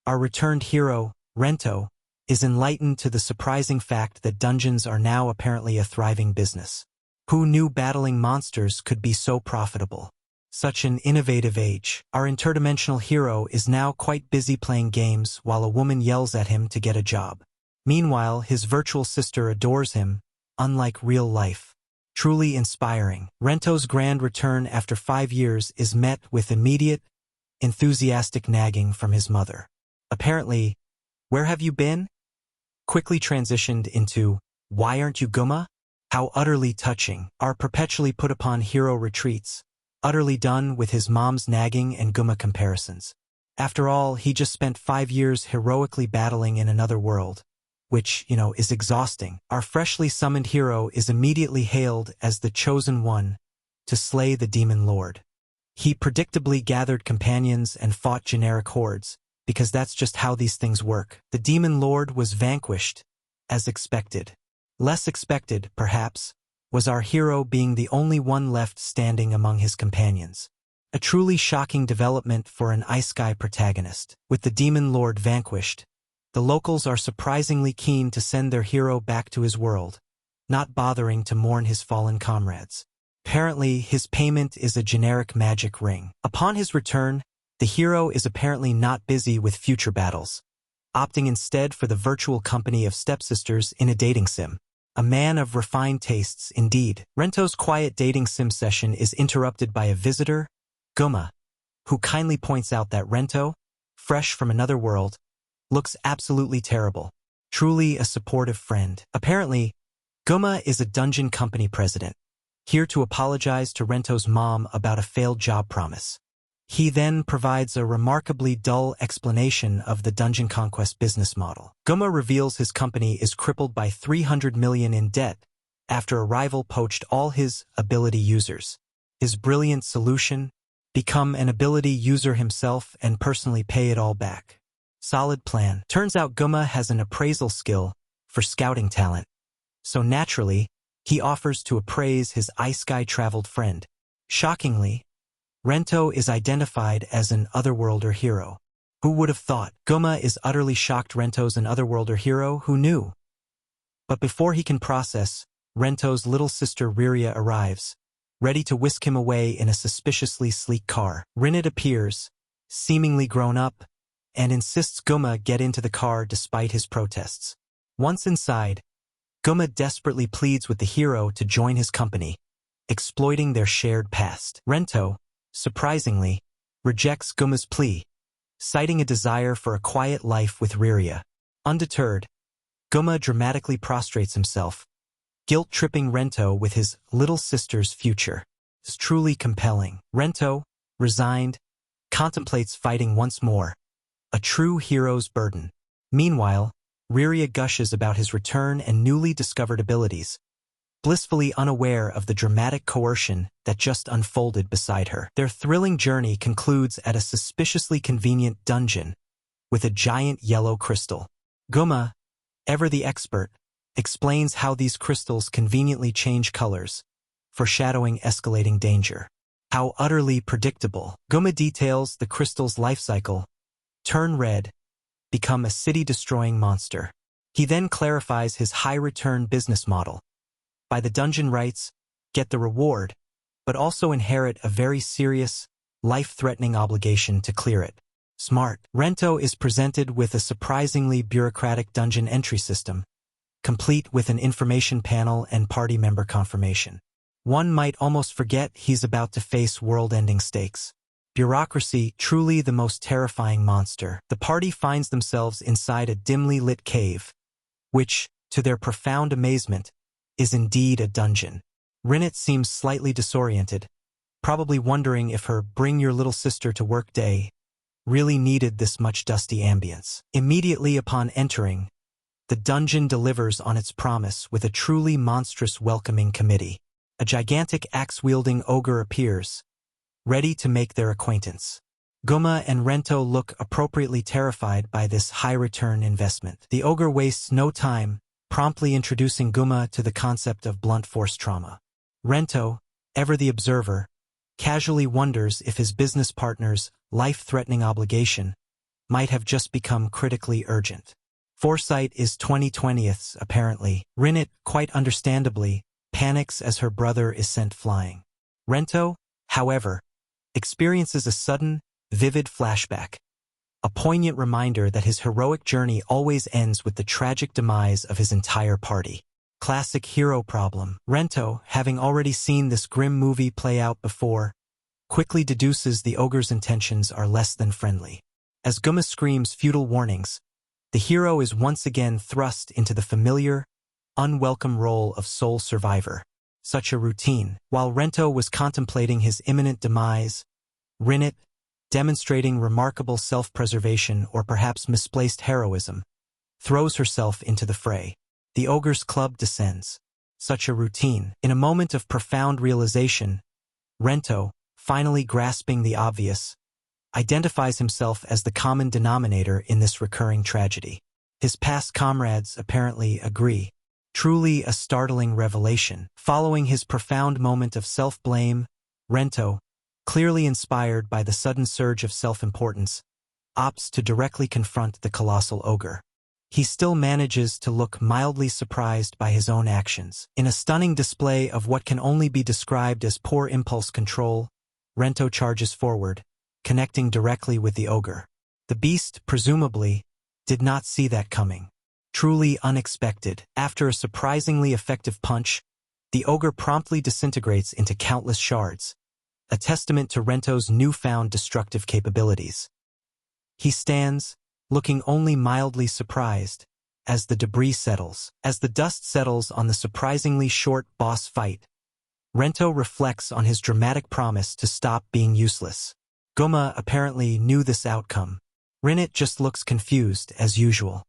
our returned hero, Rento, is enlightened to the surprising fact that dungeons are now apparently a thriving business. Who knew battling monsters could be so profitable? Such an innovative age. Our interdimensional hero is now quite busy playing games while a woman yells at him to get a job. Meanwhile, his virtual sister adores him, unlike real life. Truly inspiring. Rento's grand return after 5 years is met with immediate, enthusiastic nagging from his mother. Apparently, "Where have you been?" quickly transitioned into, "Why aren't you Guma?" How utterly touching. Our perpetually put upon hero retreats, utterly done with his mom's nagging and Guma comparisons. After all, he just spent 5 years heroically battling in another world, which, is exhausting. Our freshly summoned hero is immediately hailed as the chosen one to slay the demon lord. He predictably gathered companions and fought generic hordes, because that's just how these things work. The demon lord was vanquished, as expected. Less expected, perhaps, was our hero being the only one left standing among his companions. A truly shocking development for an Isekai protagonist. With the demon lord vanquished, the locals are surprisingly keen to send their hero back to his world, not bothering to mourn his fallen comrades. Apparently, his payment is a generic magic ring. Upon his return, the hero is apparently not busy with future battles, opting instead for the virtual company of stepsisters in a dating sim. A man of refined tastes, indeed. Rento's quiet dating sim session is interrupted by a visitor, Guma, who kindly points out that Rento, fresh from another world, looks absolutely terrible. Truly a supportive friend. Apparently, Guma is a dungeon company president, here to apologize to Rento's mom about a failed job promise. He then provides a remarkably dull explanation of the dungeon conquest business model. Guma reveals his company is crippled by 300 million in debt after a rival poached all his ability users. His brilliant solution? Become an ability user himself and personally pay it all back. Solid plan. Turns out Guma has an appraisal skill for scouting talent, so naturally, he offers to appraise his Isekai-traveled friend. Shockingly, Rento is identified as an otherworlder hero. Who would have thought? Guma is utterly shocked Rento's an otherworlder hero. Who knew? But before he can process, Rento's little sister Riria arrives, ready to whisk him away in a suspiciously sleek car. Rinnet appears, seemingly grown up, and insists Guma get into the car despite his protests. Once inside, Guma desperately pleads with the hero to join his company, exploiting their shared past. Rento, surprisingly, rejects Guma's plea, citing a desire for a quiet life with Riria. Undeterred, Guma dramatically prostrates himself, guilt-tripping Rento with his little sister's future. It's truly compelling. Rento, resigned, contemplates fighting once more, a true hero's burden. Meanwhile, Riria gushes about his return and newly discovered abilities, blissfully unaware of the dramatic coercion that just unfolded beside her. Their thrilling journey concludes at a suspiciously convenient dungeon with a giant yellow crystal. Guma, ever the expert, explains how these crystals conveniently change colors, foreshadowing escalating danger. How utterly predictable. Guma details the crystal's life cycle: turn red, become a city-destroying monster. He then clarifies his high-return business model. Buy the dungeon rights, get the reward, but also inherit a very serious, life-threatening obligation to clear it. Smart. Rento is presented with a surprisingly bureaucratic dungeon entry system, complete with an information panel and party member confirmation. One might almost forget he's about to face world-ending stakes. Bureaucracy, truly the most terrifying monster. The party finds themselves inside a dimly lit cave, which, to their profound amazement, is indeed a dungeon. Rinnet seems slightly disoriented, probably wondering if her bring-your-little-sister-to-work day really needed this much dusty ambience. Immediately upon entering, the dungeon delivers on its promise with a truly monstrous welcoming committee. A gigantic axe-wielding ogre appears, ready to make their acquaintance. Guma and Rento look appropriately terrified by this high-return investment. The ogre wastes no time, promptly introducing Guma to the concept of blunt force trauma. Rento, ever the observer, casually wonders if his business partner's life-threatening obligation might have just become critically urgent. Foresight is 2020ths, apparently. Rinit, quite understandably, panics as her brother is sent flying. Rento, however, experiences a sudden, vivid flashback, a poignant reminder that his heroic journey always ends with the tragic demise of his entire party. Classic hero problem. Rento, having already seen this grim movie play out before, quickly deduces the ogre's intentions are less than friendly. As Guma screams futile warnings, the hero is once again thrust into the familiar, unwelcome role of sole survivor. Such a routine. While Rento was contemplating his imminent demise, Rinit, demonstrating remarkable self-preservation or perhaps misplaced heroism, throws herself into the fray. The ogre's club descends. Such a routine. In a moment of profound realization, Rento, finally grasping the obvious, identifies himself as the common denominator in this recurring tragedy. His past comrades apparently agree. Truly a startling revelation. Following his profound moment of self-blame, Rento, clearly inspired by the sudden surge of self-importance, opts to directly confront the colossal ogre. He still manages to look mildly surprised by his own actions. In a stunning display of what can only be described as poor impulse control, Rento charges forward, connecting directly with the ogre. The beast, presumably, did not see that coming. Truly unexpected. After a surprisingly effective punch, the ogre promptly disintegrates into countless shards, a testament to Rento's newfound destructive capabilities. He stands, looking only mildly surprised, as the debris settles. As the dust settles on the surprisingly short boss fight, Rento reflects on his dramatic promise to stop being useless. Guma apparently knew this outcome. Rinit just looks confused, as usual.